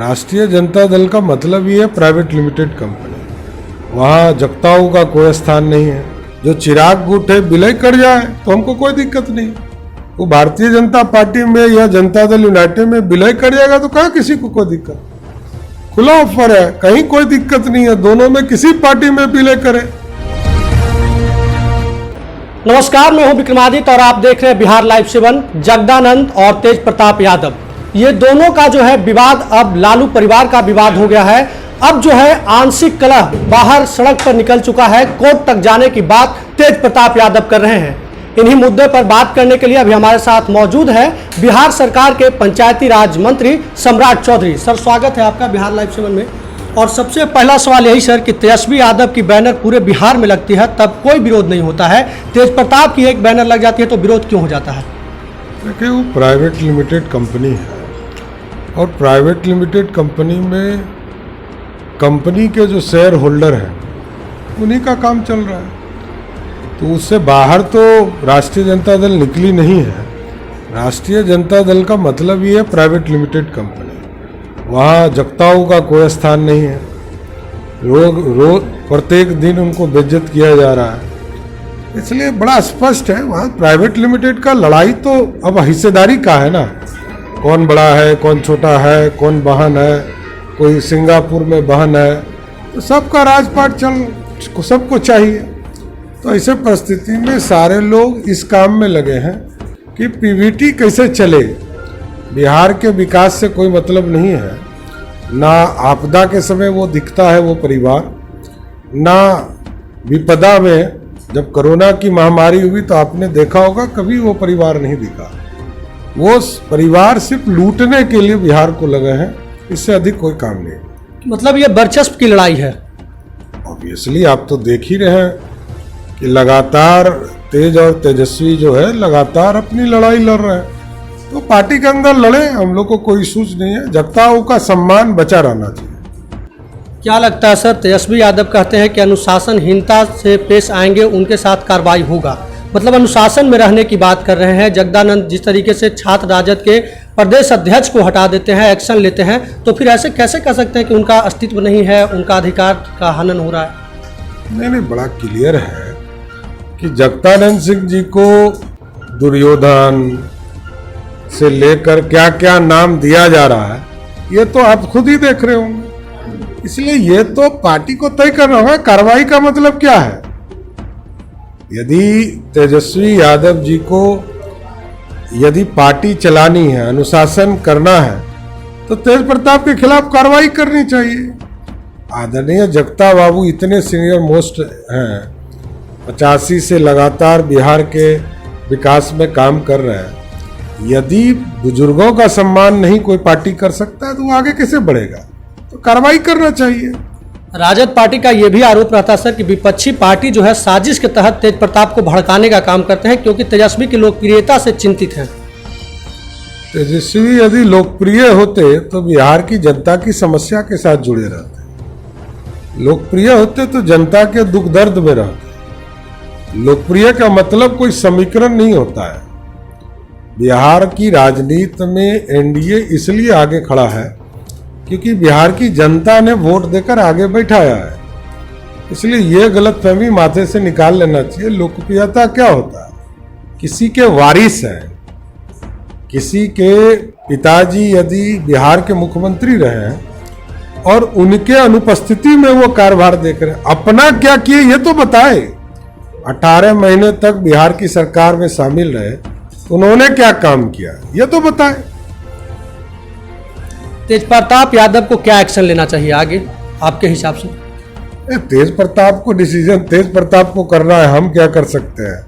राष्ट्रीय जनता दल का मतलब ही है प्राइवेट लिमिटेड कंपनी। वहाँ जगताऊ का कोई स्थान नहीं है। जो चिराग गुट है विलय कर जाए तो हमको कोई दिक्कत नहीं। वो भारतीय जनता पार्टी में या जनता दल यूनाइटेड में विलय कर जाएगा तो कहाँ किसी को कोई दिक्कत। खुला ऑफर है, कहीं कोई दिक्कत नहीं है। दोनों में किसी पार्टी में विलय करे। नमस्कार, मैं हूं विक्रमादित्य और आप देख रहे हैं बिहार लाइव 7। जगदानंद और तेज प्रताप यादव, ये दोनों का जो है विवाद अब लालू परिवार का विवाद हो गया है। अब जो है आंशिक कलह बाहर सड़क पर निकल चुका है। कोर्ट तक जाने की बात तेज प्रताप यादव कर रहे हैं। इन्हीं मुद्दे पर बात करने के लिए अभी हमारे साथ मौजूद है बिहार सरकार के पंचायती राज मंत्री सम्राट चौधरी। सर, स्वागत है आपका बिहार लाइव 7 में। और सबसे पहला सवाल यही सर कि तेजस्वी यादव की बैनर पूरे बिहार में लगती है तब कोई विरोध नहीं होता है, तेज प्रताप की एक बैनर लग जाती है तो विरोध क्यों हो जाता है? देखिए, वो प्राइवेट लिमिटेड कंपनी है और प्राइवेट लिमिटेड कंपनी में कंपनी के जो शेयर होल्डर हैं उन्हीं का काम चल रहा है। तो उससे बाहर तो राष्ट्रीय जनता दल निकली नहीं है। राष्ट्रीय जनता दल का मतलब ही है प्राइवेट लिमिटेड कंपनी। वहाँ जगताऊ का कोई स्थान नहीं है। रोज प्रत्येक दिन उनको बेइज्जत किया जा रहा है। इसलिए बड़ा स्पष्ट है, वहाँ प्राइवेट लिमिटेड का लड़ाई तो अब हिस्सेदारी का है ना। कौन बड़ा है, कौन छोटा है, कौन बहन है, कोई सिंगापुर में बहन है, तो सबका राजपाट सबको चाहिए। तो ऐसे परिस्थिति में सारे लोग इस काम में लगे हैं कि पीवीटी कैसे चले। बिहार के विकास से कोई मतलब नहीं है। ना आपदा के समय वो दिखता है वो परिवार, ना विपदा में जब कोरोना की महामारी हुई तो आपने देखा होगा कभी वो परिवार नहीं दिखा। वो परिवार सिर्फ लूटने के लिए बिहार को लगे हैं, इससे अधिक कोई काम नहीं। मतलब ये वर्चस्व की लड़ाई है। ऑब्वियसली आप तो देख ही रहे हैं कि लगातार तेज और तेजस्वी जो है लगातार अपनी लड़ाई लड़ रहे हैं। तो पार्टी के अंदर लड़े, हम लोग को कोई सूझ नहीं है। जगताऊ का सम्मान बचा रहना चाहिए। क्या लगता है सर, तेजस्वी यादव कहते हैं कि अनुशासनहीनता से पेश आएंगे उनके साथ कार्रवाई होगा, मतलब अनुशासन में रहने की बात कर रहे हैं। जगदानंद जिस तरीके से छात्र राजद के प्रदेश अध्यक्ष को हटा देते हैं, एक्शन लेते हैं, तो फिर ऐसे कैसे कह सकते हैं कि उनका अस्तित्व नहीं है, उनका अधिकार का हनन हो रहा है? नहीं, बड़ा क्लियर है कि जगदानंद सिंह जी को दुर्योधन से लेकर क्या क्या नाम दिया जा रहा है, ये तो आप खुद ही देख रहे होंगे। इसलिए ये तो पार्टी को तय करना होगा। कार्रवाई का मतलब क्या है? यदि तेजस्वी यादव जी को यदि पार्टी चलानी है, अनुशासन करना है, तो तेज प्रताप के खिलाफ कार्रवाई करनी चाहिए। आदरणीय जगता बाबू इतने सीनियर मोस्ट हैं, 85 से लगातार बिहार के विकास में काम कर रहे हैं। यदि बुजुर्गों का सम्मान नहीं कोई पार्टी कर सकता है तो वो आगे कैसे बढ़ेगा? तो कार्रवाई करना चाहिए। राजद पार्टी का यह भी आरोप रहता सर कि विपक्षी पार्टी जो है साजिश के तहत तेज प्रताप को भड़काने का काम करते हैं क्योंकि तेजस्वी की लोकप्रियता से चिंतित हैं। तेजस्वी यदि लोकप्रिय होते तो बिहार की जनता की समस्या के साथ जुड़े रहते। लोकप्रिय होते तो जनता के दुख दर्द में रहते। लोकप्रिय का मतलब कोई समीकरण नहीं होता है। बिहार की राजनीति में एनडीए इसलिए आगे खड़ा है क्योंकि बिहार की जनता ने वोट देकर आगे बैठाया है। इसलिए यह गलतफहमी माथे से निकाल लेना चाहिए। लोकप्रियता क्या होता है? किसी के वारिस हैं, किसी के पिताजी यदि बिहार के मुख्यमंत्री रहे हैं और उनके अनुपस्थिति में वो कार्यभार देख रहे हैं, अपना क्या किए ये तो बताए। 18 महीने तक बिहार की सरकार में शामिल रहे, उन्होंने क्या काम किया ये तो बताए। तेज प्रताप यादव को क्या एक्शन लेना चाहिए आगे आपके हिसाब से? तेज प्रताप को डिसीजन तेज प्रताप को करना है, हम क्या कर सकते हैं?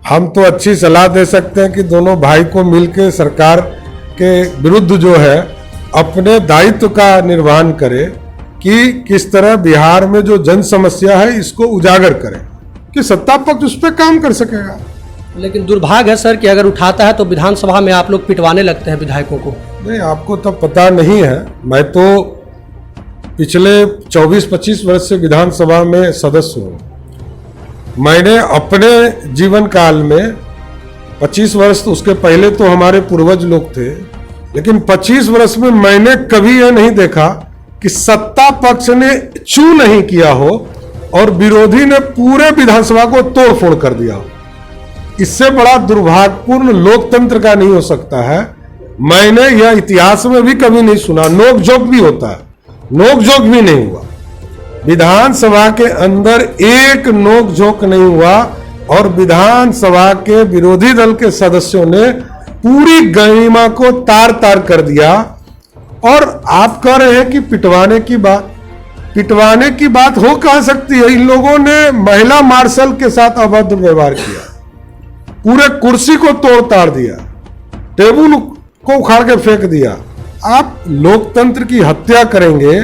हम तो अच्छी सलाह दे सकते हैं कि दोनों भाई को मिलकर सरकार के विरुद्ध जो है अपने दायित्व का निर्वहन करे कि किस तरह बिहार में जो जन समस्या है इसको उजागर करें कि सत्ता पक्ष उस पर काम कर सकेगा। लेकिन दुर्भाग्य है सर कि अगर उठाता है तो विधानसभा में आप लोग पिटवाने लगते हैं विधायकों को। नहीं, आपको तो पता नहीं है। मैं तो पिछले 24-25 वर्ष से विधानसभा में सदस्य हूँ। मैंने अपने जीवन काल में 25 वर्ष, उसके पहले तो हमारे पूर्वज लोग थे, लेकिन 25 वर्ष में मैंने कभी यह नहीं देखा कि सत्ता पक्ष ने चू नहीं किया हो और विरोधी ने पूरे विधानसभा को तोड़फोड़ कर दिया हो। इससे बड़ा दुर्भाग्यपूर्ण लोकतंत्र का नहीं हो सकता है। मैंने यह इतिहास में भी कभी नहीं सुना। नोकझोंक भी होता है, नोकझोंक भी नहीं हुआ। विधानसभा के अंदर एक नोकझोंक नहीं हुआ और विधानसभा के विरोधी दल के सदस्यों ने पूरी गरिमा को तार तार कर दिया। और आप कह रहे हैं कि पिटवाने की बात हो कह सकती है। इन लोगों ने महिला मार्शल के साथ अभद्र व्यवहार किया, पूरे कुर्सी को तोड़ ताड़ दिया, टेबल को उखाड़ के फेंक दिया। आप लोकतंत्र की हत्या करेंगे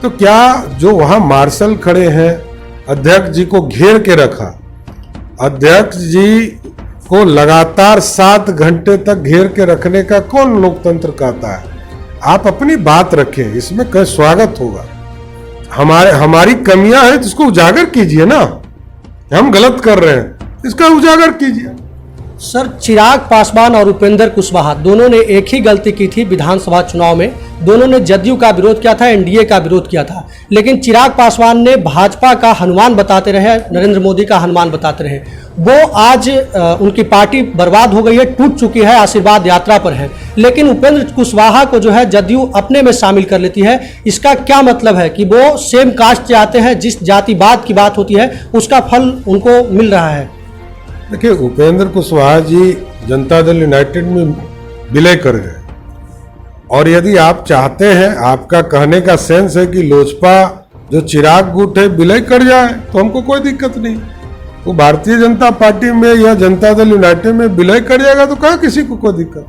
तो क्या जो वहां मार्शल खड़े हैं, अध्यक्ष जी को घेर के रखा, अध्यक्ष जी को लगातार 7 घंटे तक घेर के रखने का कौन लोकतंत्र कहता है? आप अपनी बात रखें, इसमें कहीं स्वागत होगा। हमारी कमियां हैं तो इसको उजागर कीजिए ना। हम गलत कर रहे हैं, इसका उजागर कीजिए। सर, चिराग पासवान और उपेंद्र कुशवाहा दोनों ने एक ही गलती की थी विधानसभा चुनाव में। दोनों ने जदयू का विरोध किया था, एनडीए का विरोध किया था, लेकिन चिराग पासवान ने भाजपा का हनुमान बताते रहे, नरेंद्र मोदी का हनुमान बताते रहे। वो आज उनकी पार्टी बर्बाद हो गई है, टूट चुकी है, आशीर्वाद यात्रा पर है। लेकिन उपेंद्र कुशवाहा को जो है जदयू अपने में शामिल कर लेती है। इसका क्या मतलब है कि वो सेम कास्ट चाहते हैं, जिस जातिवाद की बात होती है उसका फल उनको मिल रहा है। देखिए, उपेंद्र कुशवाहा जी जनता दल यूनाइटेड में विलय कर गए और यदि आप चाहते हैं, आपका कहने का सेंस है कि लोजपा जो चिराग गुट है विलय कर जाए, तो हमको कोई दिक्कत नहीं। वो भारतीय जनता पार्टी में या जनता दल यूनाइटेड में विलय कर जाएगा तो कहाँ किसी को कोई दिक्कत,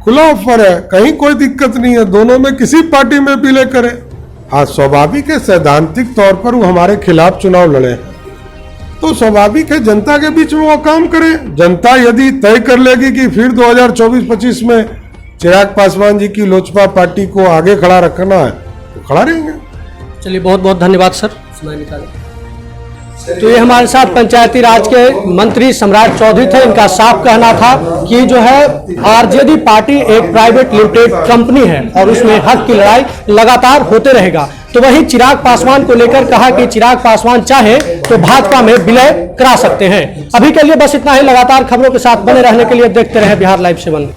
खुला ऑफर है, कहीं कोई दिक्कत नहीं है। दोनों में किसी पार्टी में विलय करे। हाँ, स्वाभाविक है, सैद्धांतिक तौर पर वो हमारे खिलाफ चुनाव लड़े हैं तो स्वाभाविक है जनता के बीच में वो काम करे। जनता यदि तय कर लेगी कि फिर 2024-25 में चिराग पासवान जी की लोजपा पार्टी को आगे खड़ा रखना है तो खड़ा रहेंगे। चलिए, बहुत बहुत धन्यवाद सर, समय निकाले। तो ये हमारे साथ पंचायती राज के मंत्री सम्राट चौधरी थे। इनका साफ कहना था कि जो है आरजेडी पार्टी एक प्राइवेट लिमिटेड कंपनी है और उसमें हक की लड़ाई लगातार होते रहेगा। तो वहीं चिराग पासवान को लेकर कहा कि चिराग पासवान चाहे तो भाजपा में विलय करा सकते हैं। अभी के लिए बस इतना ही। लगातार खबरों के साथ बने रहने के लिए देखते रहे बिहार लाइव 7।